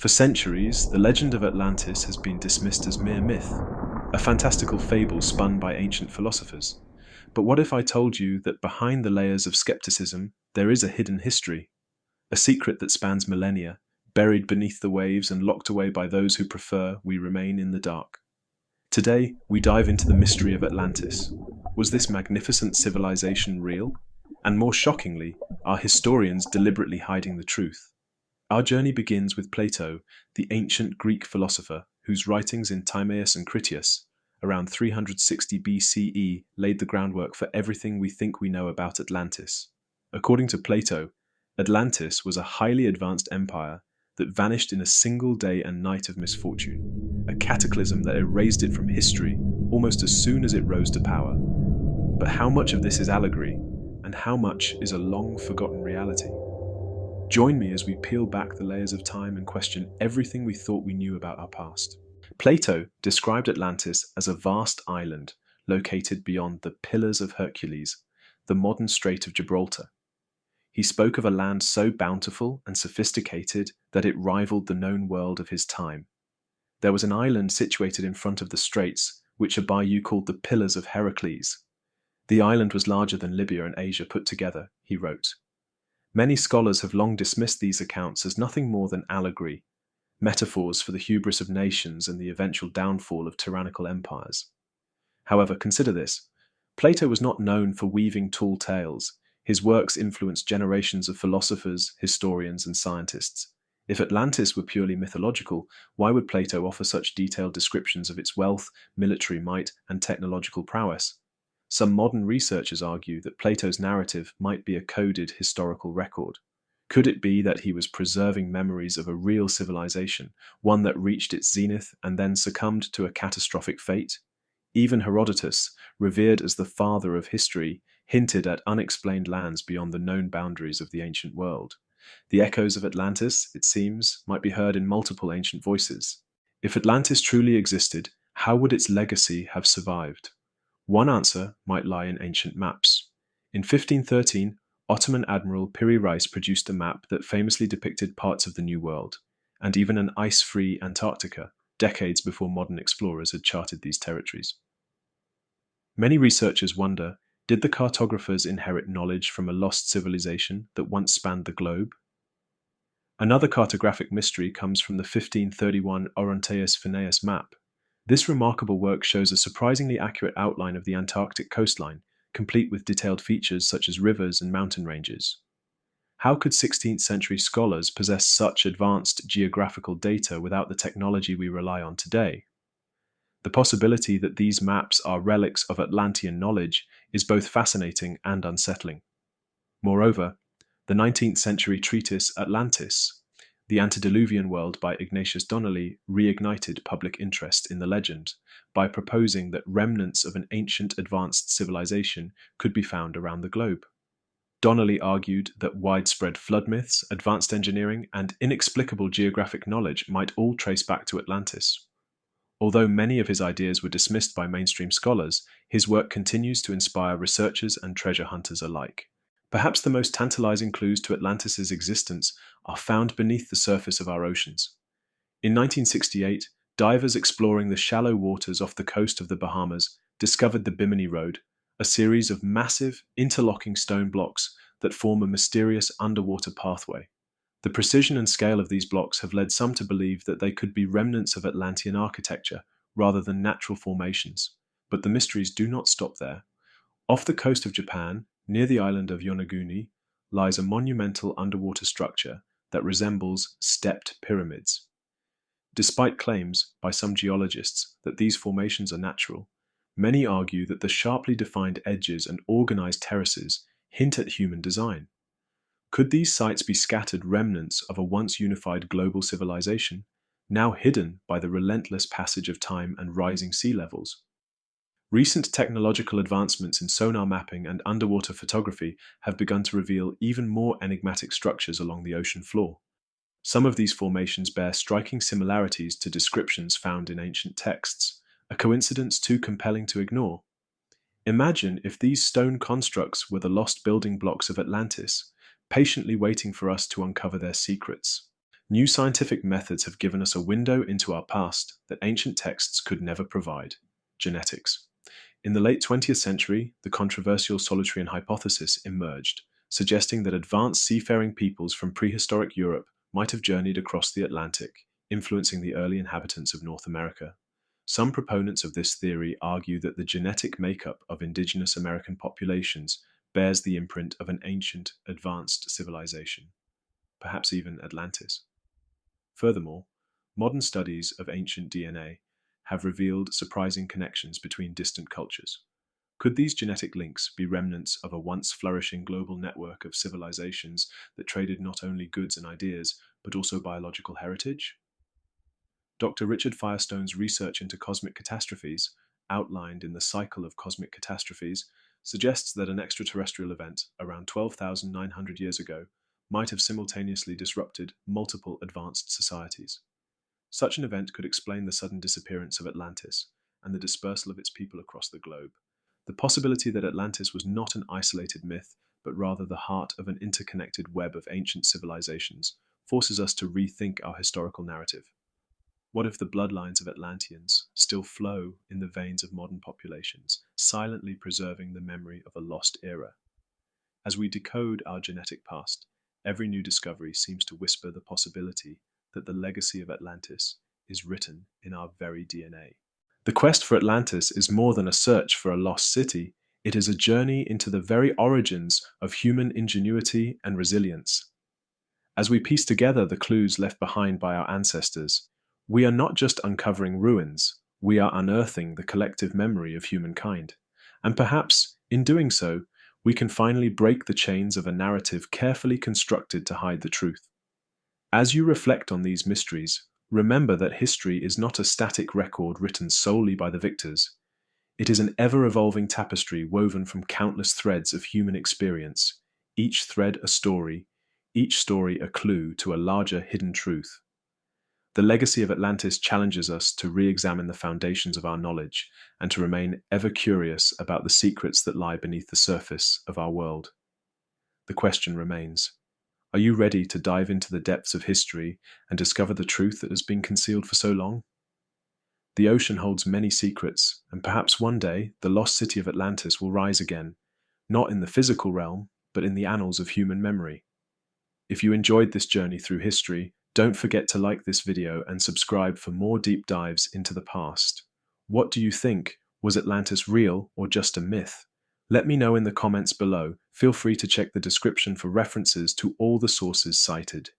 For centuries, the legend of Atlantis has been dismissed as mere myth, a fantastical fable spun by ancient philosophers. But what if I told you that behind the layers of skepticism, there is a hidden history, a secret that spans millennia, buried beneath the waves and locked away by those who prefer we remain in the dark? Today, we dive into the mystery of Atlantis. Was this magnificent civilization real? And more shockingly, are historians deliberately hiding the truth? Our journey begins with Plato, the ancient Greek philosopher whose writings in Timaeus and Critias, around 360 BCE, laid the groundwork for everything we think we know about Atlantis. According to Plato, Atlantis was a highly advanced empire that vanished in a single day and night of misfortune, a cataclysm that erased it from history almost as soon as it rose to power. But how much of this is allegory, and how much is a long-forgotten reality? Join me as we peel back the layers of time and question everything we thought we knew about our past. Plato described Atlantis as a vast island located beyond the Pillars of Hercules, the modern Strait of Gibraltar. He spoke of a land so bountiful and sophisticated that it rivaled the known world of his time. There was an island situated in front of the straits, which a Bayou called the Pillars of Heracles. The island was larger than Libya and Asia put together, he wrote. Many scholars have long dismissed these accounts as nothing more than allegory, metaphors for the hubris of nations and the eventual downfall of tyrannical empires. However, consider this. Plato was not known for weaving tall tales. His works influenced generations of philosophers, historians, and scientists. If Atlantis were purely mythological, why would Plato offer such detailed descriptions of its wealth, military might, and technological prowess? Some modern researchers argue that Plato's narrative might be a coded historical record. Could it be that he was preserving memories of a real civilization, one that reached its zenith and then succumbed to a catastrophic fate? Even Herodotus, revered as the father of history, hinted at unexplained lands beyond the known boundaries of the ancient world. The echoes of Atlantis, it seems, might be heard in multiple ancient voices. If Atlantis truly existed, how would its legacy have survived? One answer might lie in ancient maps. In 1513, Ottoman Admiral Piri Reis produced a map that famously depicted parts of the New World, and even an ice-free Antarctica, decades before modern explorers had charted these territories. Many researchers wonder, did the cartographers inherit knowledge from a lost civilization that once spanned the globe? Another cartographic mystery comes from the 1531 Oronteus Phineus map. This remarkable work shows a surprisingly accurate outline of the Antarctic coastline, complete with detailed features such as rivers and mountain ranges. How could 16th century scholars possess such advanced geographical data without the technology we rely on today? The possibility that these maps are relics of Atlantean knowledge is both fascinating and unsettling. Moreover, the 19th century treatise Atlantis, The Antediluvian World by Ignatius Donnelly, reignited public interest in the legend by proposing that remnants of an ancient advanced civilization could be found around the globe. Donnelly argued that widespread flood myths, advanced engineering, and inexplicable geographic knowledge might all trace back to Atlantis. Although many of his ideas were dismissed by mainstream scholars, his work continues to inspire researchers and treasure hunters alike. Perhaps the most tantalizing clues to Atlantis' existence are found beneath the surface of our oceans. In 1968, divers exploring the shallow waters off the coast of the Bahamas discovered the Bimini Road, a series of massive, interlocking stone blocks that form a mysterious underwater pathway. The precision and scale of these blocks have led some to believe that they could be remnants of Atlantean architecture rather than natural formations. But the mysteries do not stop there. Off the coast of Japan, near the island of Yonaguni, lies a monumental underwater structure that resembles stepped pyramids. Despite claims by some geologists that these formations are natural, many argue that the sharply defined edges and organized terraces hint at human design. Could these sites be scattered remnants of a once unified global civilization, now hidden by the relentless passage of time and rising sea levels? Recent technological advancements in sonar mapping and underwater photography have begun to reveal even more enigmatic structures along the ocean floor. Some of these formations bear striking similarities to descriptions found in ancient texts, a coincidence too compelling to ignore. Imagine if these stone constructs were the lost building blocks of Atlantis, patiently waiting for us to uncover their secrets. New scientific methods have given us a window into our past that ancient texts could never provide: genetics. In the late 20th century, the controversial Solutrean hypothesis emerged, suggesting that advanced seafaring peoples from prehistoric Europe might have journeyed across the Atlantic, influencing the early inhabitants of North America. Some proponents of this theory argue that the genetic makeup of indigenous American populations bears the imprint of an ancient, advanced civilization, perhaps even Atlantis. Furthermore, modern studies of ancient DNA have revealed surprising connections between distant cultures. Could these genetic links be remnants of a once flourishing global network of civilizations that traded not only goods and ideas, but also biological heritage? Dr. Richard Firestone's research into cosmic catastrophes, outlined in the Cycle of Cosmic Catastrophes, suggests that an extraterrestrial event around 12,900 years ago might have simultaneously disrupted multiple advanced societies. Such an event could explain the sudden disappearance of Atlantis and the dispersal of its people across the globe. The possibility that Atlantis was not an isolated myth, but rather the heart of an interconnected web of ancient civilizations, forces us to rethink our historical narrative. What if the bloodlines of Atlanteans still flow in the veins of modern populations, silently preserving the memory of a lost era? As we decode our genetic past, every new discovery seems to whisper the possibility that the legacy of Atlantis is written in our very DNA. The quest for Atlantis is more than a search for a lost city. It is a journey into the very origins of human ingenuity and resilience. As we piece together the clues left behind by our ancestors, we are not just uncovering ruins, we are unearthing the collective memory of humankind. And perhaps, in doing so, we can finally break the chains of a narrative carefully constructed to hide the truth. As you reflect on these mysteries, remember that history is not a static record written solely by the victors. It is an ever-evolving tapestry woven from countless threads of human experience, each thread a story, each story a clue to a larger hidden truth. The legacy of Atlantis challenges us to re-examine the foundations of our knowledge and to remain ever curious about the secrets that lie beneath the surface of our world. The question remains: are you ready to dive into the depths of history and discover the truth that has been concealed for so long? The ocean holds many secrets, and perhaps one day the lost city of Atlantis will rise again, not in the physical realm, but in the annals of human memory. If you enjoyed this journey through history, don't forget to like this video and subscribe for more deep dives into the past. What do you think? Was Atlantis real or just a myth? Let me know in the comments below. Feel free to check the description for references to all the sources cited.